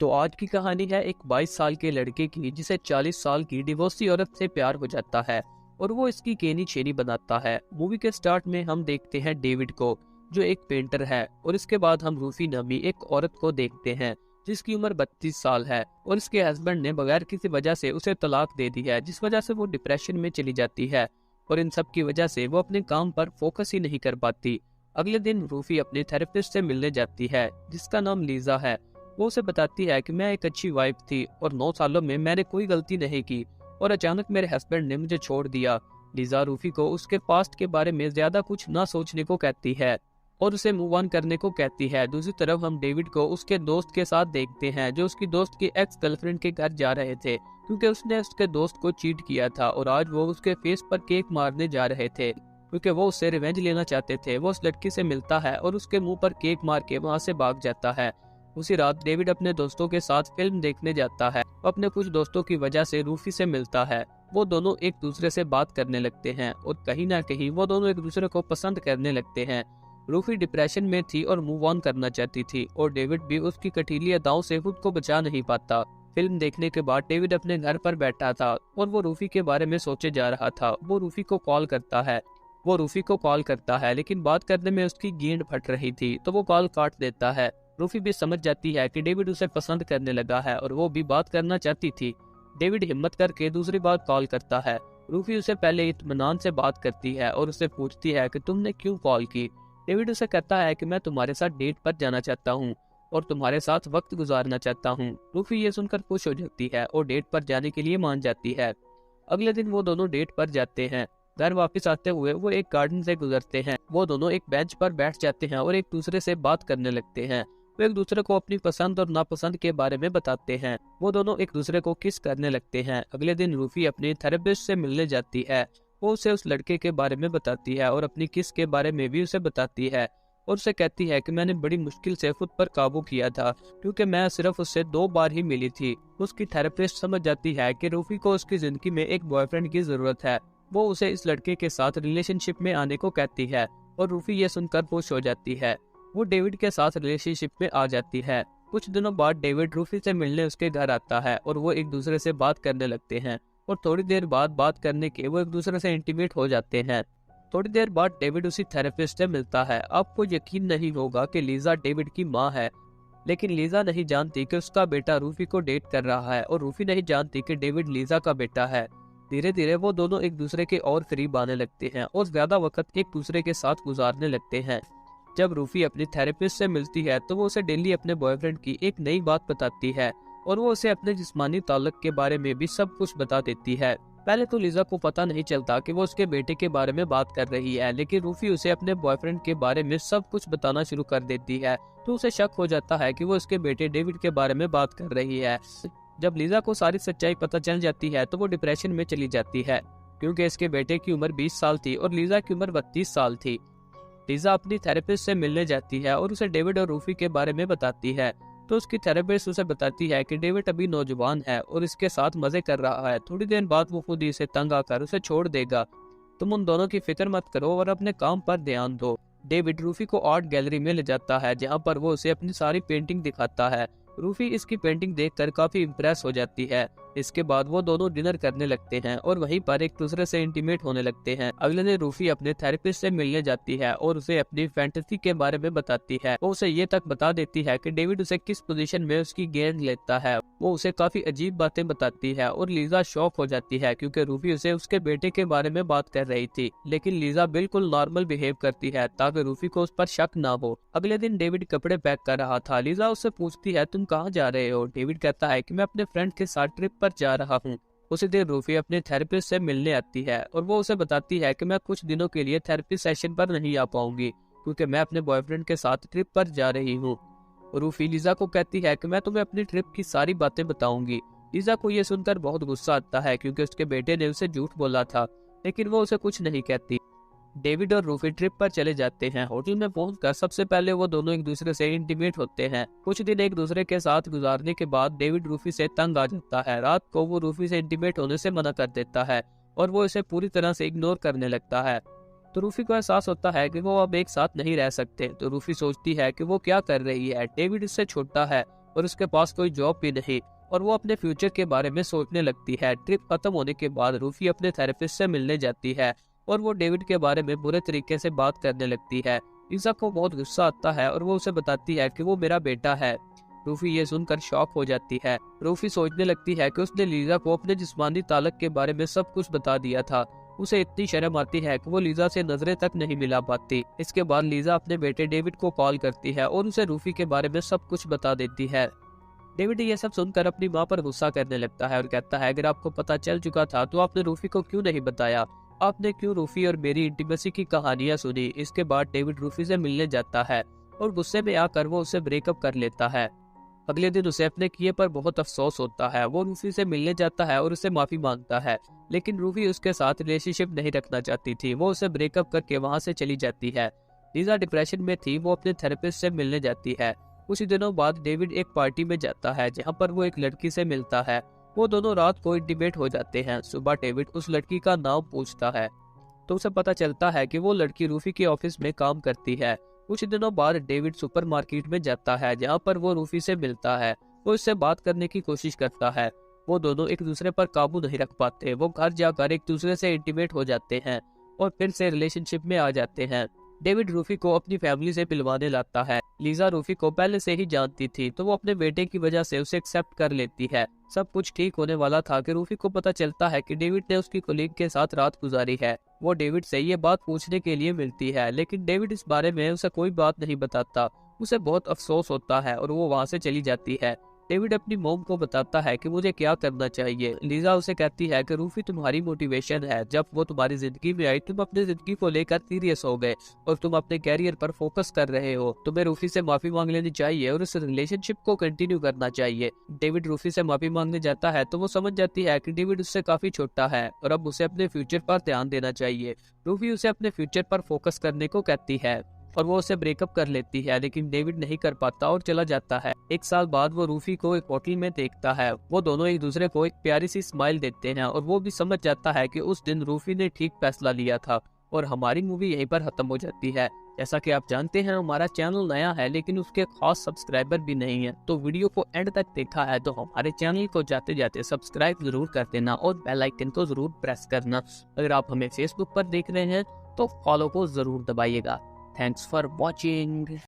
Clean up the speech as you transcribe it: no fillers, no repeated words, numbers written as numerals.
तो आज की कहानी है एक 22 साल के लड़के की जिसे 40 साल की डिवोर्सी औरत से प्यार हो जाता है और वो इसकी केनी चेनी बनाता है। मूवी के स्टार्ट में हम देखते हैं डेविड को जो एक पेंटर है और इसके बाद हम रूफी नामी एक औरत को देखते हैं जिसकी उम्र 32 साल है और इसके हस्बैंड ने बगैर किसी वजह से उसे तलाक दे दी है जिस वजह से वो डिप्रेशन में चली जाती है और इन सब की वजह से वो अपने काम पर फोकस ही नहीं कर पाती। अगले दिन रूफी अपने थेरेपिस्ट से मिलने जाती है जिसका नाम लीजा है। वो उसे बताती है कि मैं एक अच्छी वाइफ थी और 9 सालों में मैंने कोई गलती नहीं की और अचानक मेरे हस्बैंड ने मुझे छोड़ दिया। लीजा रूफी को उसके पास्ट के बारे में ज्यादा कुछ ना सोचने को कहती है और उसे मूव ऑन करने को कहती है। दूसरी तरफ हम डेविड को उसके दोस्त के साथ देखते हैं जो उसकी दोस्त की एक्स गर्लफ्रेंड के घर जा रहे थे क्योंकि उसने उसके दोस्त को चीट किया था और आज वो उसके फेस पर केक मारने जा रहे थे क्योंकि वो उससे रिवेंज लेना चाहते थे। वो उस लड़की से मिलता है और उसके मुंह पर केक मार के वहां से भाग जाता है। उसी रात डेविड अपने दोस्तों के साथ फिल्म देखने जाता है। अपने कुछ दोस्तों की वजह से रूफी से मिलता है। वो दोनों एक दूसरे से बात करने लगते हैं और कहीं ना कहीं वो दोनों एक दूसरे को पसंद करने लगते हैं। रूफी डिप्रेशन में थी और मूव ऑन करना चाहती थी और डेविड भी उसकी कटीली अदाओं से खुद को बचा नहीं पाता। फिल्म देखने के बाद डेविड अपने घर पर बैठा था और वो रूफी के बारे में सोचे जा रहा था। वो रूफी को कॉल करता है लेकिन बात करने में उसकी गेंद फट रही थी तो वो कॉल काट देता है। रूफी भी समझ जाती है कि डेविड उसे पसंद करने लगा है और वो भी बात करना चाहती थी। डेविड हिम्मत करके दूसरी बार कॉल करता है। रूफी उसे पहले इत्मीनान से बात करती है और उससे पूछती है कि तुमने क्यों कॉल की। डेविड उसे कहता है कि मैं तुम्हारे साथ डेट पर जाना चाहता हूँ और तुम्हारे साथ वक्त गुजारना चाहता हूँ। रूफी ये सुनकर खुश हो जाती है और डेट पर जाने के लिए मान जाती है। अगले दिन वो दोनों डेट पर जाते हैं। घर वापस आते हुए वो एक गार्डन से गुजरते हैं। वो दोनों एक बेंच पर बैठ जाते हैं और एक दूसरे से बात करने लगते हैं। वो एक दूसरे को अपनी पसंद और नापसंद के बारे में बताते हैं। वो दोनों एक दूसरे को किस करने लगते हैं। अगले दिन रूफी अपनी थेरेपिस्ट से मिलने जाती है। वो उसे उस लड़के के बारे में बताती है और अपनी किस के बारे में भी उसे बताती है और उसे कहती है कि मैंने बड़ी मुश्किल से खुद पर काबू किया था क्योंकि मैं सिर्फ उससे 2 बार ही मिली थी। उसकी थेरेपिस्ट समझ जाती है कि रूफी को उसकी जिंदगी में एक बॉयफ्रेंड की जरूरत है। वो उसे इस लड़के के साथ रिलेशनशिप में आने को कहती है और रूफी ये सुनकर खुश हो जाती है। वो डेविड के साथ रिलेशनशिप में आ जाती है। कुछ दिनों बाद डेविड रूफी से मिलने उसके घर आता है और वो एक दूसरे से बात करने लगते हैं और थोड़ी देर बाद बात करने के वो एक दूसरे से इंटीमेट हो जाते हैं। थोड़ी देर बाद डेविड उसी थेरेपिस्ट से मिलता है। आपको यकीन नहीं होगा कि लीजा डेविड की माँ है, लेकिन लीजा नहीं जानती कि उसका बेटा रूफी को डेट कर रहा है और रूफी नहीं जानती कि डेविड लीजा का बेटा है। धीरे धीरे वो दोनों एक दूसरे के और करीब आने लगते हैं और ज्यादा वक्त एक दूसरे के साथ गुजारने लगते हैं। जब रूफी अपनी थेरेपिस्ट से मिलती है तो वो उसे डेली अपने बॉयफ्रेंड की एक नई बात बताती है और वो उसे अपने जिस्मानी ताल्लुक के बारे में भी सब कुछ बता देती है। पहले तो लीजा को पता नहीं चलता कि वो उसके बेटे के बारे में बात कर रही है, लेकिन रूफी उसे अपने बॉयफ्रेंड के बारे में सब कुछ बताना शुरू कर देती है तो उसे शक हो जाता है कि वो उसके बेटे डेविड के बारे में बात कर रही है। जब लीजा को सारी सच्चाई पता चल जाती है तो वो डिप्रेशन में चली जाती है क्योंकि इसके बेटे की उम्र 20 साल थी और लीजा की उम्र 32 साल थी। लीजा अपनी थेरेपिस्ट से मिलने जाती है और उसे डेविड और रूफी के बारे में बताती है तो उसकी थेरेपिस्ट उसे बताती है कि डेविड अभी नौजवान है और इसके साथ मजे कर रहा है। थोड़ी देर बाद वो खुद ही इसे तंग आकर उसे छोड़ देगा। तुम उन दोनों की फिक्र मत करो और अपने काम पर ध्यान दो। डेविड रूफी को आर्ट गैलरी में ले जाता है जहाँ पर वो उसे अपनी सारी पेंटिंग दिखाता है। रूफी इसकी पेंटिंग देखकर काफी इम्प्रेस हो जाती है। इसके बाद वो दोनों डिनर करने लगते हैं और वहीं पर एक दूसरे से इंटीमेट होने लगते हैं। अगले दिन रूफी अपने थेरेपिस्ट से मिलने जाती है और उसे अपनी फैंटेसी के बारे में बताती है। वो उसे ये तक बता देती है कि डेविड उसे किस पोजीशन में उसकी गेंद लेता है। वो उसे काफी अजीब बातें बताती है और लीजा शॉक हो जाती है क्योंकि रूफी उसे उसके बेटे के बारे में बात कर रही थी, लेकिन लीजा बिल्कुल नॉर्मल बिहेव करती है ताकि रूफी को उस पर शक ना हो। अगले दिन डेविड कपड़े पैक कर रहा था। लीजा उससे पूछती है तुम कहाँ जा रहे हो। डेविड कहता है कि मैं अपने फ्रेंड के साथ ट्रिप पर जा रहा हूँ। उसी दिन रूफी अपने थेरेपिस्ट से मिलने आती है और वो उसे बताती है कि मैं कुछ दिनों के लिए थेरेपी सेशन पर नहीं आ पाऊंगी क्योंकि मैं अपने बॉयफ्रेंड के साथ ट्रिप पर जा रही हूँ। रूफी लीजा को कहती है कि मैं तुम्हें अपनी ट्रिप की सारी बातें बताऊंगी। लीजा को यह सुनकर बहुत गुस्सा आता है क्योंकि उसके बेटे ने उसे झूठ बोला था, लेकिन वो उसे कुछ नहीं कहती। डेविड और रूफी ट्रिप पर चले जाते हैं। होटल में पहुंचकर सबसे पहले वो दोनों एक दूसरे से इंटीमेट होते हैं। कुछ दिन एक दूसरे के साथ गुजारने के बाद डेविड रूफी से तंग आ जाता है। रात को वो रूफी से इंटीमेट होने से मना कर देता है और वो इसे पूरी तरह से इग्नोर करने लगता है। तो रूफी को एहसास होता है कि वो अब एक साथ नहीं रह सकते। तो रूफी सोचती है कि वो क्या कर रही है। डेविड इससे छोटा है और उसके पास कोई जॉब भी नहीं और वो अपने फ्यूचर के बारे में सोचने लगती है। ट्रिप खत्म होने के बाद रूफी अपने थेरेपिस्ट से मिलने जाती है और वो डेविड के बारे में बुरे तरीके से बात करने लगती है। लीजा को बहुत गुस्सा आता है और वो उसे बताती है कि वो मेरा बेटा है। रूफी ये सुनकर शॉक हो जाती है। रूफी सोचने लगती है कि उसने लीजा को अपने जिस्मानी ताल्लुक के बारे में सब कुछ बता दिया था। उसे इतनी शर्म आती है कि वो लीजा से नजरें तक नहीं मिला पाती। इसके बाद लीजा अपने बेटे डेविड को कॉल करती है और उसे रूफी के बारे में सब कुछ बता देती है। डेविड ये सब सुनकर अपनी माँ पर गुस्सा करने लगता है और कहता है, अगर आपको पता चल चुका था तो आपने रूफी को क्यों नहीं बताया? आपने क्यों रूफी और मेरी इंटीमेसी की कहानियां सुनी? इसके बाद डेविड रूफी से मिलने जाता है और गुस्से में आकर वो उसे ब्रेकअप कर लेता है। अगले दिन उसे अपने किए पर बहुत अफसोस होता है। वो रूफी से मिलने जाता है और उसे माफी मांगता है, लेकिन रूफी उसके साथ रिलेशनशिप नहीं रखना चाहती थी। वो उसे ब्रेकअप करके वहां से चली जाती है। लीजा डिप्रेशन में थी। वो अपने थेरेपिस्ट से मिलने जाती है। कुछ दिनों बाद डेविड एक पार्टी में जाता है जहाँ पर वो एक लड़की से मिलता है। वो दोनों रात को इंटीमेट हो जाते हैं। सुबह डेविड उस लड़की का नाम पूछता है तो उसे पता चलता है कि वो लड़की रूफी के ऑफिस में काम करती है। कुछ दिनों बाद डेविड सुपरमार्केट में जाता है जहाँ पर वो रूफी से मिलता है। वो उससे बात करने की कोशिश करता है। वो दोनों एक दूसरे पर काबू नहीं रख पाते। वो घर जाकर एक दूसरे से इंटीमेट हो जाते हैं और फिर से रिलेशनशिप में आ जाते हैं। डेविड रूफी को अपनी फैमिली से मिलवाने लाता है। लीजा रूफी को पहले से ही जानती थी तो वो अपने बेटे की वजह से उसे एक्सेप्ट कर लेती है। सब कुछ ठीक होने वाला था कि रूफी को पता चलता है कि डेविड ने उसकी कोलीग के साथ रात गुजारी है। वो डेविड से ये बात पूछने के लिए मिलती है, लेकिन डेविड इस बारे में उसे कोई बात नहीं बताता। उसे बहुत अफसोस होता है और वो वहाँ से चली जाती है। डेविड अपनी मॉम को बताता है कि मुझे क्या करना चाहिए। लीजा उसे कहती है कि रूफी तुम्हारी मोटिवेशन है। जब वो तुम्हारी जिंदगी में आई तुम अपनी जिंदगी को लेकर सीरियस हो गए और तुम अपने कैरियर पर फोकस कर रहे हो। तुम्हें रूफी से माफी मांग लेनी चाहिए और इस रिलेशनशिप को कंटिन्यू करना चाहिए। डेविड रूफी से माफी मांगने जाता है तो वो समझ जाती है कि डेविड उससे काफी छोटा है और अब उसे अपने फ्यूचर पर ध्यान देना चाहिए। रूफी उसे अपने फ्यूचर पर फोकस करने को कहती है और वो उसे ब्रेकअप कर लेती है, लेकिन डेविड नहीं कर पाता और चला जाता है। एक साल बाद वो रूफी को एक होटल में देखता है। वो दोनों एक दूसरे को एक प्यारी सी स्माइल देते हैं और वो भी समझ जाता है कि उस दिन रूफी ने ठीक फैसला लिया था। और हमारी मूवी यहीं पर खत्म हो जाती है। जैसा कि आप जानते हैं हमारा चैनल नया है लेकिन उसके खास सब्सक्राइबर भी नहीं है, तो वीडियो को एंड तक देखा है तो हमारे चैनल को जाते जाते सब्सक्राइब जरूर कर देना और बेल आइकन को जरूर प्रेस करना। अगर आप हमें फेसबुक पर देख रहे हैं तो फॉलो को जरूर दबाइएगा। Thanks for watching.